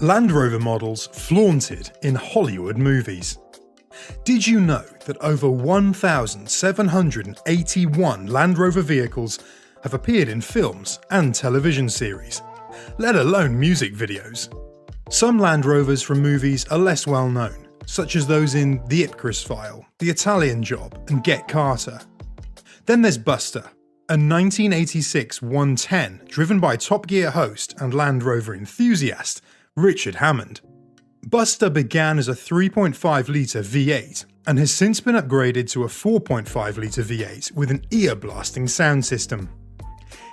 Land Rover models flaunted in Hollywood movies. Did you know that over 1,781 Land Rover vehicles have appeared in films and television series, let alone music videos? Some Land Rovers from movies are less well known, such as those in The Ipcris File, The Italian Job, and Get Carter. Then there's Buster, a 1986 110 driven by Top Gear host and Land Rover enthusiast Richard Hammond. Buster began as a 3.5-litre V8 and has since been upgraded to a 4.5-litre V8 with an ear-blasting sound system.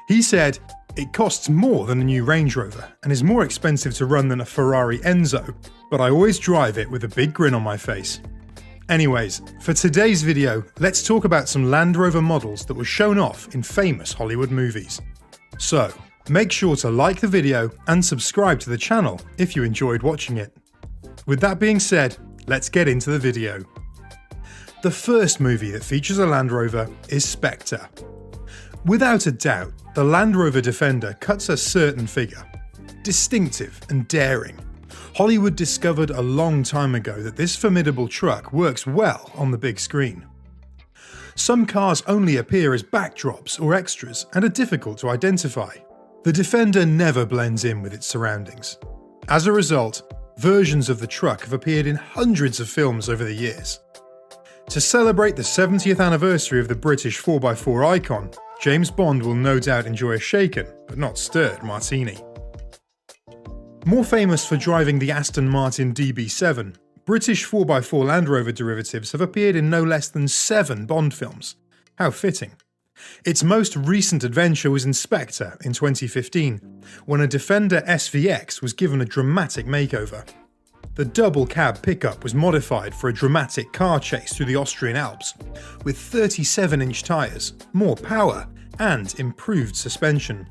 He said, "It costs more than a new Range Rover and is more expensive to run than a Ferrari Enzo, but I always drive it with a big grin on my face." Anyways, for today's video, let's talk about some Land Rover models that were shown off in famous Hollywood movies. So, make sure to like the video and subscribe to the channel if you enjoyed watching it. With that being said, let's get into the video. The first movie that features a Land Rover is Spectre. Without a doubt, the Land Rover Defender cuts a certain figure. Distinctive and daring. Hollywood discovered a long time ago that this formidable truck works well on the big screen. Some cars only appear as backdrops or extras and are difficult to identify. The Defender never blends in with its surroundings. As a result, versions of the truck have appeared in hundreds of films over the years. To celebrate the 70th anniversary of the British 4x4 icon, James Bond will no doubt enjoy a shaken, but not stirred, martini. More famous for driving the Aston Martin DB7, British 4x4 Land Rover derivatives have appeared in no less than 7 Bond films. How fitting. Its most recent adventure was in Spectre in 2015, when a Defender SVX was given a dramatic makeover. The double cab pickup was modified for a dramatic car chase through the Austrian Alps, with 37-inch tyres, more power, and improved suspension.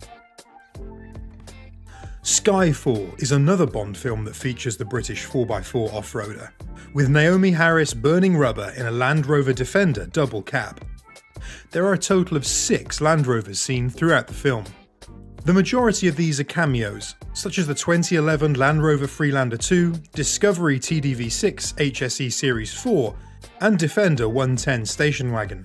Skyfall is another Bond film that features the British 4x4 off-roader, with Naomi Harris burning rubber in a Land Rover Defender double cab. There are a total of 6 Land Rovers seen throughout the film. The majority of these are cameos, such as the 2011 Land Rover Freelander 2, Discovery TDV6 HSE Series 4, and Defender 110 station wagon.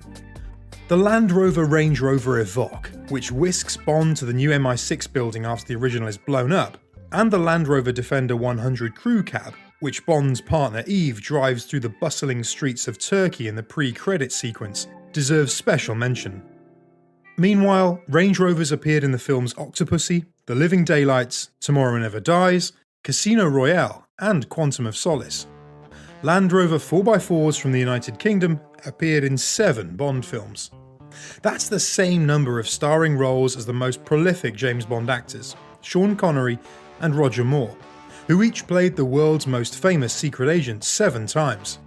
The Land Rover Range Rover Evoque, which whisks Bond to the new MI6 building after the original is blown up, and the Land Rover Defender 100 crew cab, which Bond's partner Eve drives through the bustling streets of Turkey in the pre-credit sequence, deserves special mention. Meanwhile, Range Rovers appeared in the films Octopussy, The Living Daylights, Tomorrow Never Dies, Casino Royale, and Quantum of Solace. Land Rover 4x4s from the United Kingdom appeared in 7 Bond films. That's the same number of starring roles as the most prolific James Bond actors, Sean Connery and Roger Moore, who each played the world's most famous secret agent 7 times.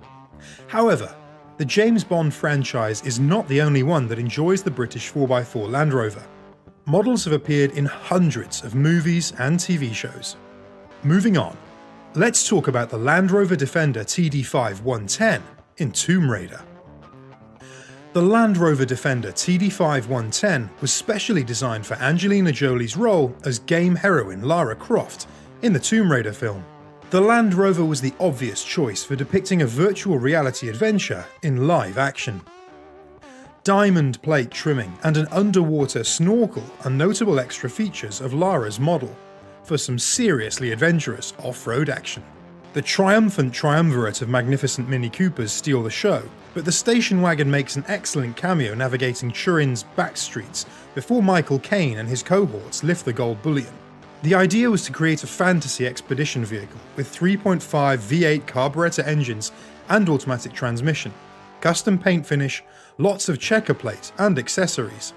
However, the James Bond franchise is not the only one that enjoys the British 4x4 Land Rover. Models have appeared in hundreds of movies and TV shows. Moving on, let's talk about the Land Rover Defender TD5 110 in Tomb Raider. The Land Rover Defender TD5 110 was specially designed for Angelina Jolie's role as game heroine Lara Croft in the Tomb Raider film. The Land Rover was the obvious choice for depicting a virtual reality adventure in live action. Diamond plate trimming and an underwater snorkel are notable extra features of Lara's model, for some seriously adventurous off-road action. The triumphant triumvirate of magnificent Mini Coopers steal the show, but the station wagon makes an excellent cameo navigating Turin's back streets before Michael Caine and his cohorts lift the gold bullion. The idea was to create a fantasy expedition vehicle with 3.5 V8 carburetor engines and automatic transmission, custom paint finish, lots of checker plate and accessories.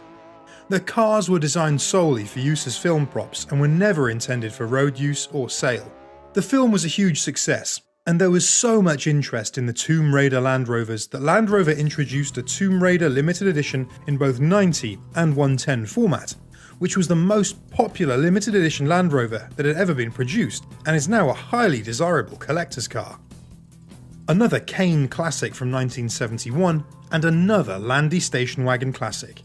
The cars were designed solely for use as film props and were never intended for road use or sale. The film was a huge success, and there was so much interest in the Tomb Raider Land Rovers that Land Rover introduced a Tomb Raider limited edition in both 90 and 110 format, which was the most popular limited edition Land Rover that had ever been produced and is now a highly desirable collector's car. Another Caine classic from 1971 and another Landy station wagon classic.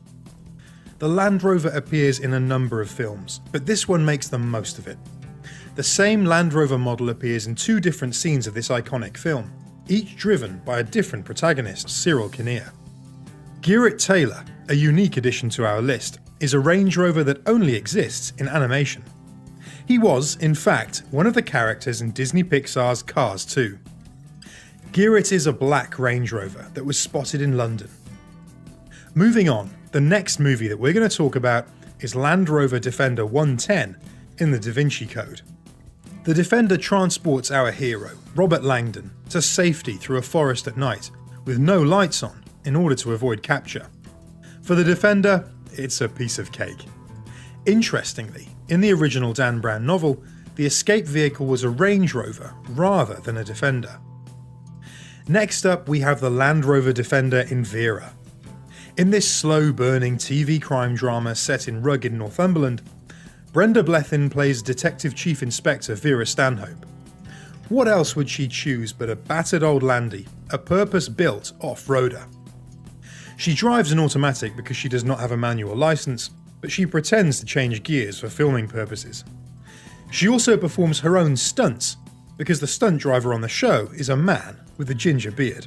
The Land Rover appears in a number of films, but this one makes the most of it. The same Land Rover model appears in 2 different scenes of this iconic film, each driven by a different protagonist, Cyril Kinnear. Garrett Taylor, a unique addition to our list, is a Range Rover that only exists in animation. He was, in fact, one of the characters in Disney Pixar's Cars 2. Garrett is a black Range Rover that was spotted in London. Moving on, the next movie that we're going to talk about is Land Rover Defender 110 in the Da Vinci Code. The Defender transports our hero, Robert Langdon, to safety through a forest at night, with no lights on, in order to avoid capture. For the Defender, it's a piece of cake. Interestingly, in the original Dan Brown novel, the escape vehicle was a Range Rover rather than a Defender. Next up, we have the Land Rover Defender in Vera. In this slow-burning TV crime drama set in rugged Northumberland, Brenda Blethyn plays Detective Chief Inspector Vera Stanhope. What else would she choose but a battered old Landy, a purpose-built off-roader? She drives an automatic because she does not have a manual license, but she pretends to change gears for filming purposes. She also performs her own stunts, because the stunt driver on the show is a man with a ginger beard.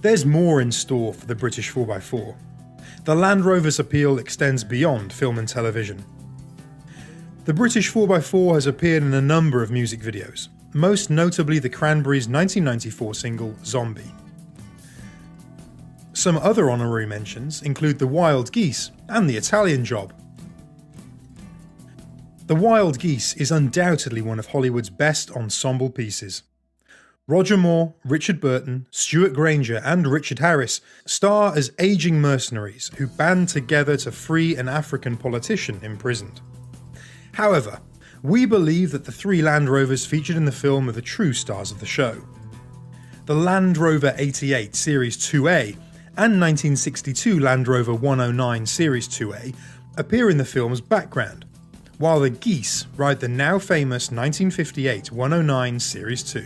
There's more in store for the British 4x4. The Land Rover's appeal extends beyond film and television. The British 4x4 has appeared in a number of music videos, most notably the Cranberries' 1994 single Zombie. Some other honorary mentions include The Wild Geese and The Italian Job. The Wild Geese is undoubtedly one of Hollywood's best ensemble pieces. Roger Moore, Richard Burton, Stuart Granger and Richard Harris star as aging mercenaries who band together to free an African politician imprisoned. However, we believe that the 3 Land Rovers featured in the film are the true stars of the show. The Land Rover 88 Series 2A and 1962 Land Rover 109 Series 2A appear in the film's background, while the Geese ride the now famous 1958 109 Series 2.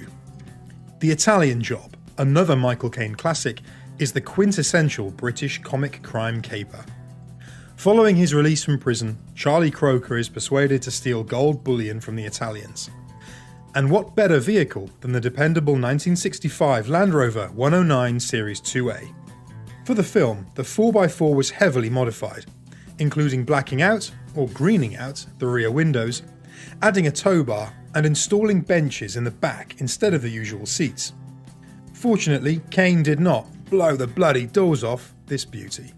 The Italian Job, another Michael Caine classic, is the quintessential British comic crime caper. Following his release from prison, Charlie Croker is persuaded to steal gold bullion from the Italians. And what better vehicle than the dependable 1965 Land Rover 109 Series 2A? For the film, the 4x4 was heavily modified, including blacking out, or greening out, the rear windows, adding a tow bar and installing benches in the back instead of the usual seats. Fortunately, Caine did not blow the bloody doors off this beauty.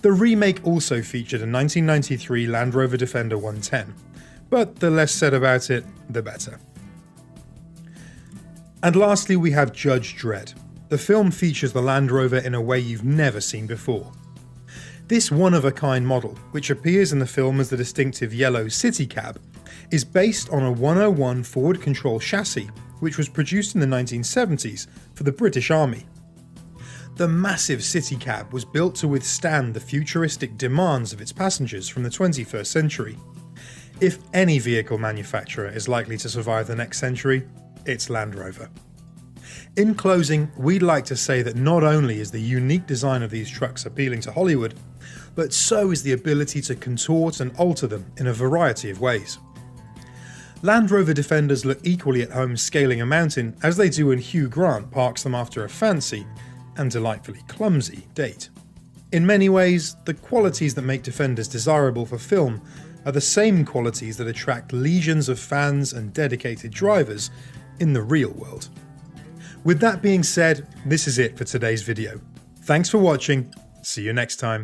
The remake also featured a 1993 Land Rover Defender 110, but the less said about it, the better. And lastly, we have Judge Dredd. The film features the Land Rover in a way you've never seen before. This one-of-a-kind model, which appears in the film as the distinctive yellow city cab, is based on a 101 forward control chassis which was produced in the 1970s for the British Army. The massive city cab was built to withstand the futuristic demands of its passengers from the 21st century. If any vehicle manufacturer is likely to survive the next century, it's Land Rover. In closing, we'd like to say that not only is the unique design of these trucks appealing to Hollywood, but so is the ability to contort and alter them in a variety of ways. Land Rover Defenders look equally at home scaling a mountain as they do when Hugh Grant parks them after a fancy, and delightfully clumsy, date. In many ways, the qualities that make Defenders desirable for film are the same qualities that attract legions of fans and dedicated drivers in the real world. With that being said, this is it for today's video. Thanks for watching, see you next time.